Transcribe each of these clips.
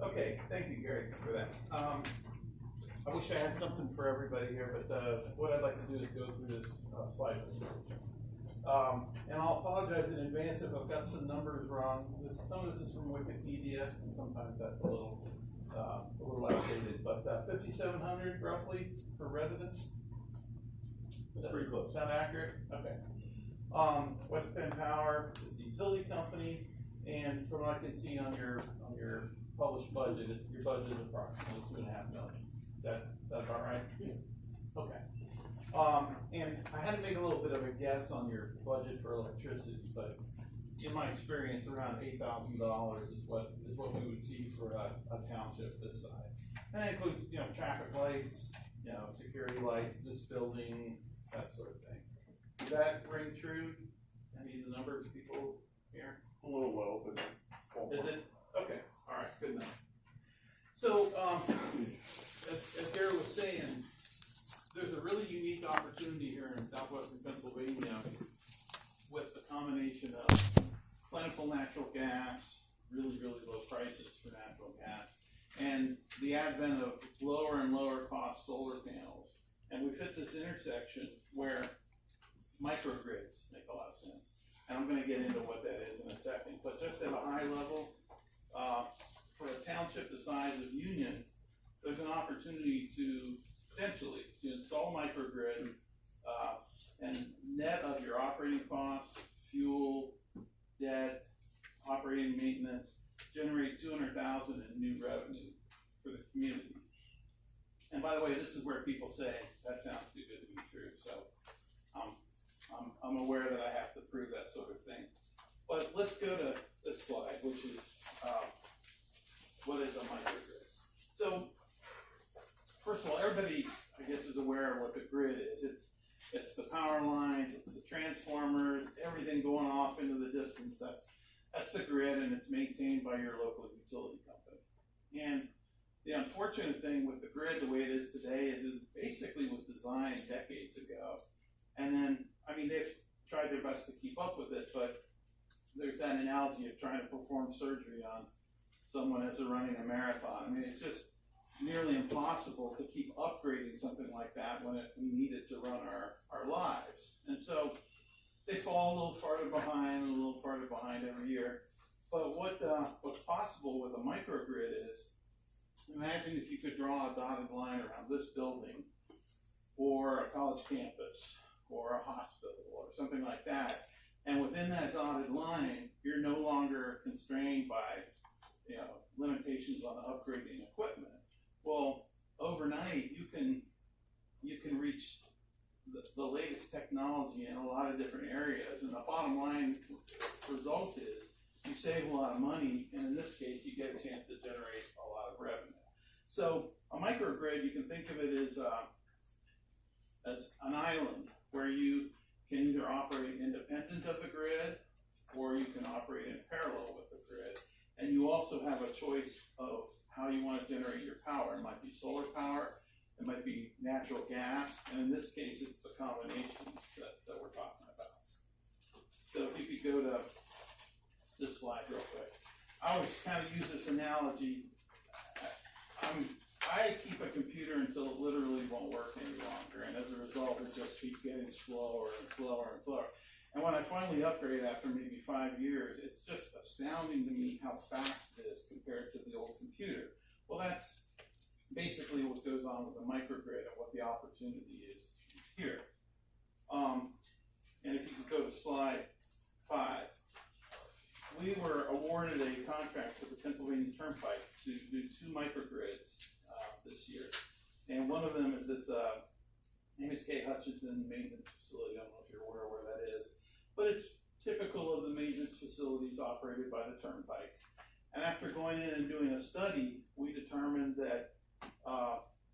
Okay, thank you, Gary, for that. I wish I had something for everybody here, but what I'd like to do is go through this slide. And I'll apologize in advance if I've got some numbers wrong. Some of this is from Wikipedia, and sometimes that's a little outdated. But 5,700 roughly per residence. That's pretty close. Sound accurate? Okay. West Penn Power is the utility company, and from what I can see on your published budget, your budget is approximately $2.5 million. That's all right? Yeah. Okay. And I had to make a little bit of a guess on your budget for electricity, but in my experience, around $8,000 is what we would see for a township this size. And that includes, traffic lights, security lights, this building, that sort of thing. Does that ring true? Any of the numbers people here? A little low, but is it? Okay. All right. Good enough. So, as Gary was saying, there's a really unique opportunity here in southwestern Pennsylvania with the combination of plentiful natural gas, really, really low prices for natural gas, and the advent of lower and lower cost solar panels. And we've hit this intersection where microgrids make a lot of sense. And I'm going to get into what that is in a second. But just at a high level, for a township the size of Union, there's an opportunity to potentially install microgrid and net of your operating costs, fuel, debt, operating maintenance, generate $200,000 in new revenue for the community. And by the way, this is where people say that sounds too good to be true. So I'm aware that I have to prove that sort of thing. But let's go to this slide, which is what is a microgrid. So first of all, everybody, I guess, is aware of what the grid is. It's the power lines, it's the transformers, everything going off into the distance. That's the grid, and it's maintained by your local utility company. And the unfortunate thing with the grid, the way it is today, is it basically was designed decades ago. And then, they've tried their best to keep up with it, but there's that analogy of trying to perform surgery on someone as they're running a marathon. It's just nearly impossible to keep upgrading something like that when we need it to run our lives. And so they fall a little farther behind every year. But what's possible with a microgrid is, imagine if you could draw a dotted line around this building, or a college campus, or a hospital, or something like that. And within that dotted line, you're no longer constrained by limitations on upgrading equipment. Well, overnight you can reach the latest technology in a lot of different areas, and the bottom line result is you save a lot of money, and in this case you get a chance to generate a lot of revenue. So a microgrid, you can think of it as an island where you can either operate independent of the grid, or you can operate in parallel with the grid. And you also have a choice of how you want to generate your power. It might be solar power, it might be natural gas, and in this case, it's the combination that we're talking about. So if you could go to this slide real quick. I always kind of use this analogy. I keep a computer until it literally won't work any longer, and as a result, it just keeps getting slower and slower and slower. And when I finally upgrade after maybe 5 years, it's just astounding to me how fast it is compared to the old computer. Well, that's basically what goes on with the microgrid and what the opportunity is here. And if you could go to slide 5. We were awarded a contract with the Pennsylvania Turnpike to do 2 microgrids this year. And one of them is at the MSK Hutchinson Maintenance Facility. I don't know if you're aware where that is, but it's typical of the maintenance facilities operated by the Turnpike. And after going in and doing a study, we determined that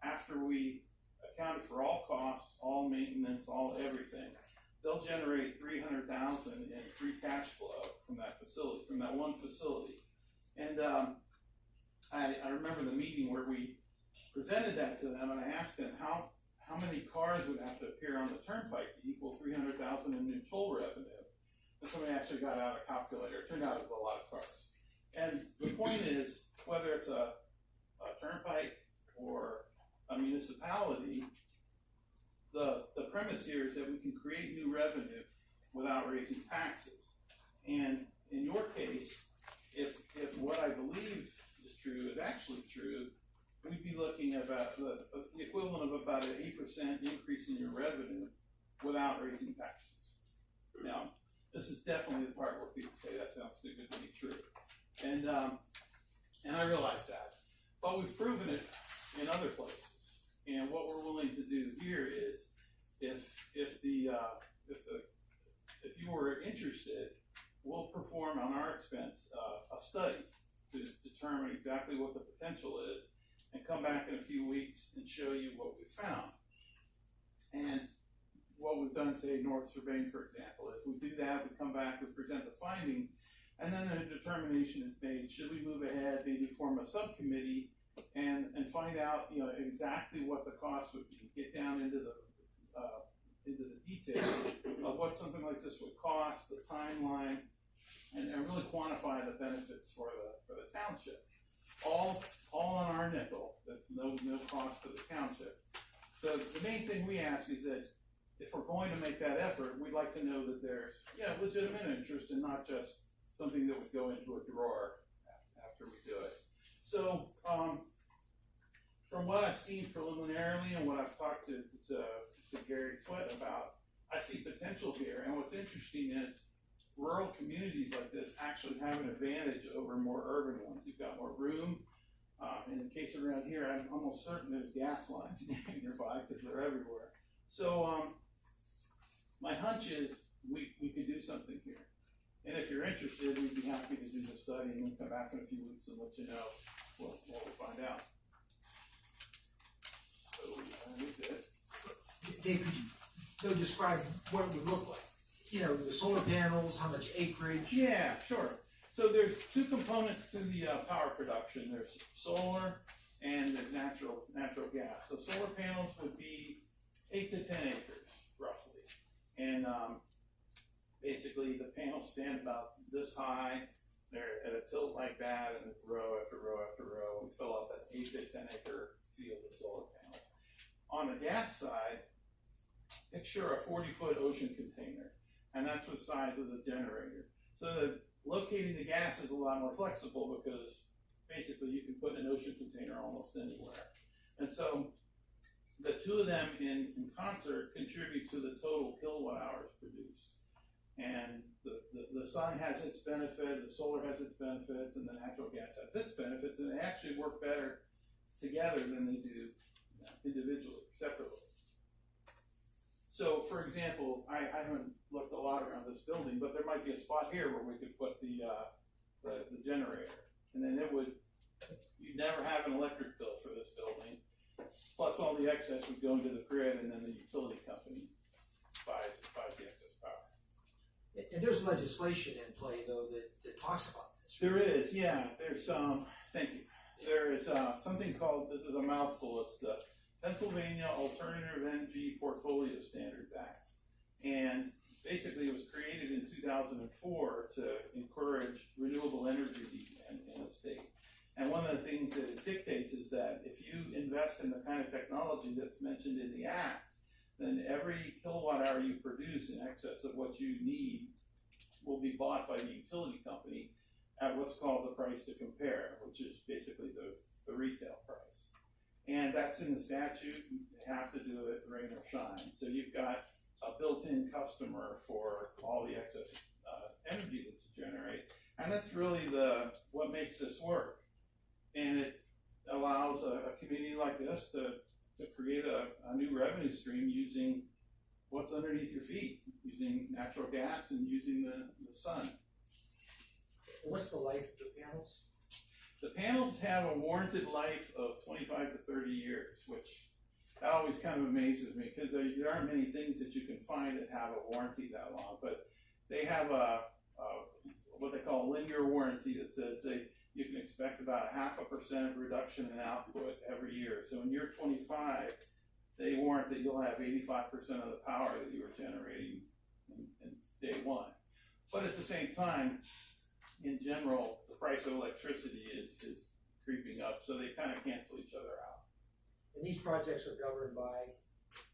after we accounted for all costs, all maintenance, all everything, they'll generate $300,000 in free cash flow from that facility, from that one facility. And I remember the meeting where we presented that to them, and I asked them how many cars would have to appear on the Turnpike to equal $300,000 in new toll revenue. And somebody actually got out a calculator. It turned out it was a lot of cars. And the point is, whether it's a turnpike or a municipality, the premise here is that we can create new revenue without raising taxes. And in your case, if what I believe is true is actually true, we'd be looking at about the equivalent of about an 8% increase in your revenue without raising taxes. Now, this is definitely the part where people say that sounds too good to be true. And I realize that. But we've proven it in other places. And what we're willing to do here is, if you were interested, we'll perform on our expense a study to determine exactly what the potential is, and come back in a few weeks and show you what we found. And what we've done, say, North Urbane, for example, if we do that, we come back, we present the findings, and then a determination is made. Should we move ahead, maybe form a subcommittee and find out, exactly what the cost would be, get down into the details of what something like this would cost, the timeline, and really quantify the benefits for the township. All on our nickel, no cost to the township. So the main thing we ask is that if we're going to make that effort, we'd like to know that there's legitimate interest and not just something that would go into a drawer after we do it. So from what I've seen preliminarily and what I've talked to Gary Sweat about, I see potential here. And what's interesting is rural communities like this actually have an advantage over more urban ones. You've got more room. In the case around here, I'm almost certain there's gas lines nearby because they're everywhere. So my hunch is we could do something here. And if you're interested, we'd be happy to do the study and then come back in a few weeks and let you know what we'll find out. So we did. Dave, could you describe what it would look like? The solar panels, how much acreage? Yeah, sure. So there's two components to the power production. There's solar and there's natural gas. So solar panels would be 8 to 10 acres, roughly. And basically the panels stand about this high. They're at a tilt like that, and it's row after row after row. We fill up that 8 to 10 acre field of solar panels. On the gas side, picture a 40-foot ocean container, and that's the size of the generator. So locating the gas is a lot more flexible because basically you can put an ocean container almost anywhere. And so the two of them in concert contribute to the total kilowatt hours produced. And the sun has its benefit, the solar has its benefits, and the natural gas has its benefits, and they actually work better together than they do individually, separately. So, for example, I haven't looked a lot around this building, but there might be a spot here where we could put the generator, and then you'd never have an electric bill for this building. Plus, all the excess would go into the grid, and then the utility company buys the excess power. And there's legislation in play, though, that talks about this. Right? There is, yeah. There's thank you. There is something called, this is a mouthful, it's the Pennsylvania Alternative Energy Portfolio Standards Act. And basically it was created in 2004 to encourage renewable energy in the state. And one of the things that it dictates is that if you invest in the kind of technology that's mentioned in the act, then every kilowatt hour you produce in excess of what you need will be bought by the utility company at what's called the price to compare, which is basically the retail price. And that's in the statute. You have to do it rain or shine. So you've got a built-in customer for all the excess energy that you generate. And that's really what makes this work. And it allows a community like this to create a new revenue stream using what's underneath your feet, using natural gas and using the sun. What's the life of the panels? The panels have a warranted life of 25 to 30 years, which that always kind of amazes me because there aren't many things that you can find that have a warranty that long. But they have what they call a linear warranty that says you can expect about 0.5% reduction in output every year. So in year 25, they warrant that you'll have 85% of the power that you were generating in day one. But at the same time, in general, the price of electricity is creeping so they kind of cancel each other out. And these projects are governed by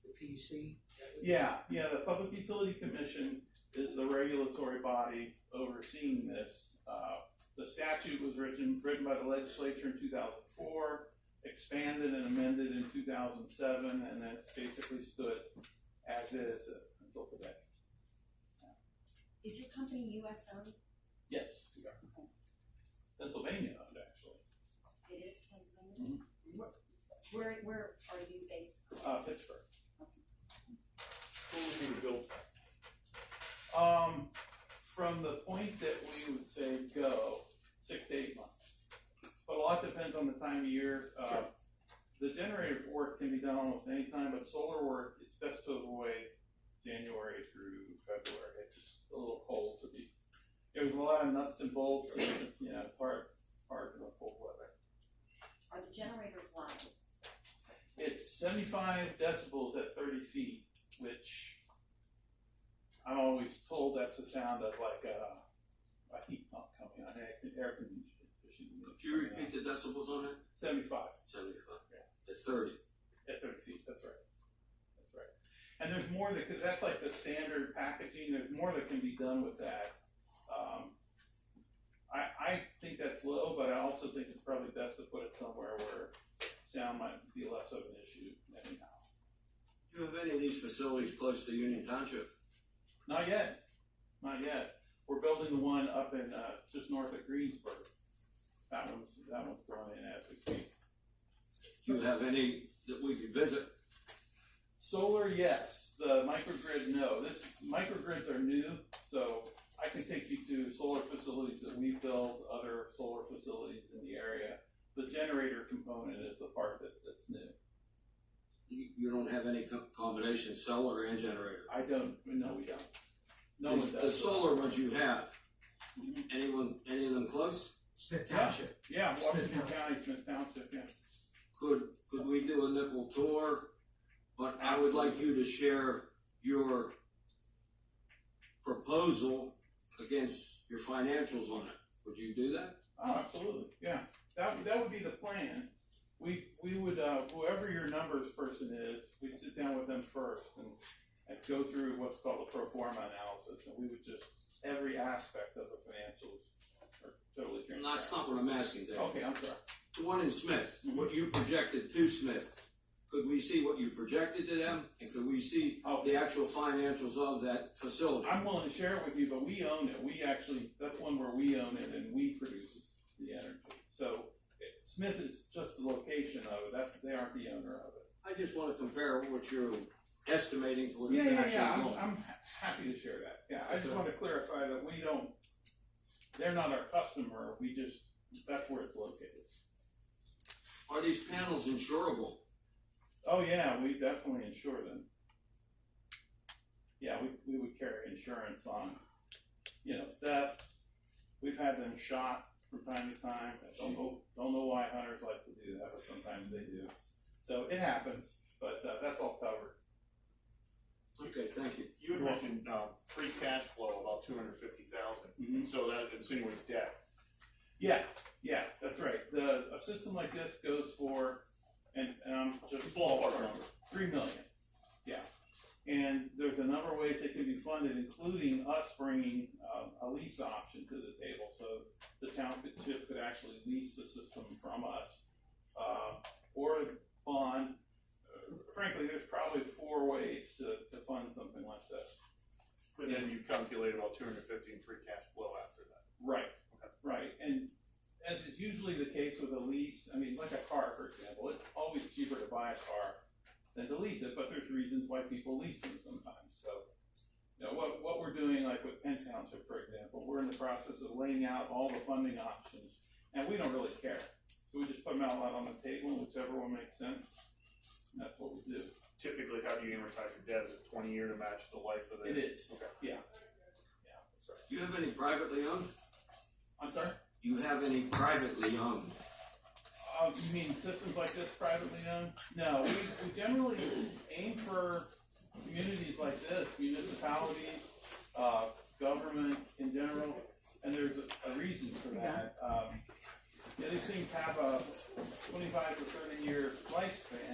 the PUC? Yeah, the Public Utility Commission is the regulatory body overseeing this. The statute was written by the legislature in 2004, expanded and amended in 2007, and then it's basically stood as is until today. Is your company US owned? Yes, we are. Pennsylvania owned, actually. It is Pennsylvania? Where are you based? Pittsburgh. Who would be the build? From the point that we would say go, 6 to 8 months. But a lot depends on the time of year. The generator work can be done almost any time, but solar work, it's best to avoid January through February. It's just a little cold to be. There's a lot of nuts and bolts, and it's hard in the cold weather. Are the generators loud? It's 75 decibels at 30 feet, which I'm always told that's the sound of like a heat pump coming on, air conditioning. Could you repeat the decibels on it? 75. 75. Yeah. At 30. At 30 feet, that's right. That's right. And there's more because that's like the standard packaging. There's more that can be done with that. I think that's low, but I also think it's probably best to put it somewhere where sound might be less of an issue anyhow. Do you have any of these facilities close to Union Township? Not yet. Not yet. We're building the one up in just north of Greensburg. That one's going in as we speak. Do you have any that we could visit? Solar, yes. The microgrid, no. Microgrids are new, so I can take you to solar facilities that we've built, other solar facilities in the area. The generator component is the part that's new. You don't have any combination, solar and generator? I don't. No, we don't. No one does. The solar ones you have, Mm-hmm. any of them close? Smith Township. Yeah, Washington Smith County, Smith Township, yeah. Could we do a nickel tour? But I would like you to share your proposal against your financials on it. Would you do that? Oh, absolutely, yeah. That would be the plan. We would, whoever your numbers person is, we'd sit down with them first and go through what's called a pro forma analysis, and we would just, every aspect of the financials are totally transparent. No, that's not what I'm asking, Dave. Okay, I'm sorry. The one in Smith, what you projected to Smith, could we see what you projected to them, and could we see the actual financials of that facility? I'm willing to share it with you, but we own it. We actually, that's one where we own it and we produce the energy. So Smith is just the location of it. They aren't the owner of it. I just want to compare what you're estimating to what it's actually going. I'm happy to share that. Yeah, I just want to clarify that they're not our customer. That's where it's located. Are these panels insurable? Oh yeah, we definitely insure them. Yeah, we would carry insurance on, theft. We've had them shot from time to time. I don't know why hunters like to do that, but sometimes they do. So it happens, but that's all covered. Okay, thank you. You had mentioned free cash flow about $250,000, Mm-hmm. so that insinuates debt. Yeah, that's right. A system like this goes for, and just Ballpark number. $3 million. Yeah, and there's a number of ways it can be funded, including us bringing a lease option to the table. So the township could actually lease the system from us, or bond. Frankly, there's probably 4 ways to fund something like this. And then you calculate about $250 in free cash flow after that. Right, right. And as is usually the case with a lease, I mean, like a car, for example, it's always cheaper to buy a car than to lease it, but there's reasons why people lease them sometimes. So, what we're doing, like with Penn Township, for example, we're in the process of laying out all the funding options, and we don't really care. So we just put them out on the table, and whichever one makes sense, and that's what we do. Typically, how do you amortize your debt? Is it 20-year to match the life of it? It is. Okay. Yeah, that's right. Do you have any privately owned? I'm sorry? Do you have any privately owned? You mean systems like this privately owned? No, we generally aim for communities like this, municipalities, government in general, and there's a reason for that. They seem to have 25 to 30 year lifespan.